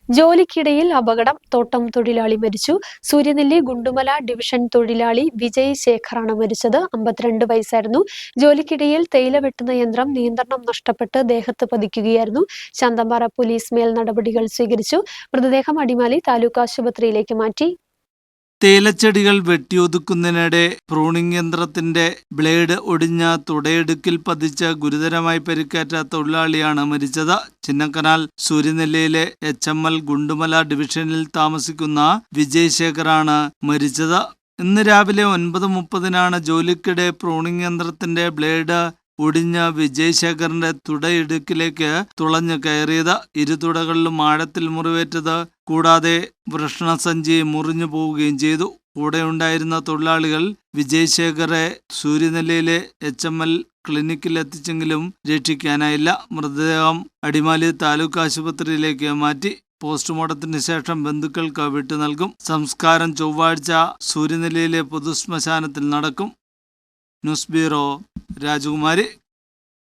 ജോലിക്കിടയിൽ അപകടം. തോട്ടം തൊഴിലാളി മരിച്ചു. സൂര്യനെല്ലി ഗുണ്ടുമല ഡിവിഷൻ തൊഴിലാളി വിജയ് ശേഖറാണ് മരിച്ചത്. 52 വയസ്സായിരുന്നു. ജോലിക്കിടയിൽ തേയില വെട്ടുന്ന യന്ത്രം നിയന്ത്രണം നഷ്ടപ്പെട്ട് ദേഹത്ത് പതിക്കുകയായിരുന്നു. ശാന്തമ്പാറ പോലീസ് മേൽ നടപടികൾ സ്വീകരിച്ചു. മൃതദേഹം അടിമാലി താലൂക്ക് ആശുപത്രിയിലേക്ക് മാറ്റി. തേയിലച്ചെടികൾ വെട്ടിയൊതുക്കുന്നതിനിടെ പ്രൂണിംഗ് യന്ത്രത്തിന്റെ ബ്ലേഡ് ഒടിഞ്ഞ തുടയിടുക്കിൽ പതിച്ച് ഗുരുതരമായി പരിക്കേറ്റ തൊഴിലാളിയാണ് മരിച്ചത്. ചിന്നക്കനാൽ സൂര്യനെല്ലിയിലെ HML ഗുണ്ടുമല ഡിവിഷനിൽ താമസിക്കുന്ന വിജയ് ശേഖറാണ് മരിച്ചത്. ഇന്ന് രാവിലെ 9:30 ജോലിക്കിടെ പ്രൂണിംഗ് യന്ത്രത്തിന്റെ ബ്ലേഡ് ഒടിഞ്ഞ വിജയ് ശേഖറിന്റെ തുടയിടുക്കിലേക്ക് തുളഞ്ഞു കയറിയത്. ഇരുതുടകളിലും ആഴത്തിൽ മുറിവേറ്റത് കൂടാതെ വൃഷണസഞ്ചി മുറിഞ്ഞു പോവുകയും ചെയ്തു. കൂടെയുണ്ടായിരുന്ന തൊഴിലാളികൾ വിജയ് ശേഖറെ സൂര്യനെല്ലിയിലെ HML ക്ലിനിക്കിൽ എത്തിച്ചെങ്കിലും രക്ഷിക്കാനായില്ല. മൃതദേഹം അടിമാലി താലൂക്ക് ആശുപത്രിയിലേക്ക് മാറ്റി. പോസ്റ്റ്മോർട്ടത്തിന് ശേഷം ബന്ധുക്കൾക്ക് വിട്ടു നൽകും. സംസ്കാരം ചൊവ്വാഴ്ച സൂര്യനെല്ലിയിലെ പൊതുശ്മശാനത്തിൽ നടക്കും. ന്യൂസ് ബ്യൂറോ, രാജകുമാരി.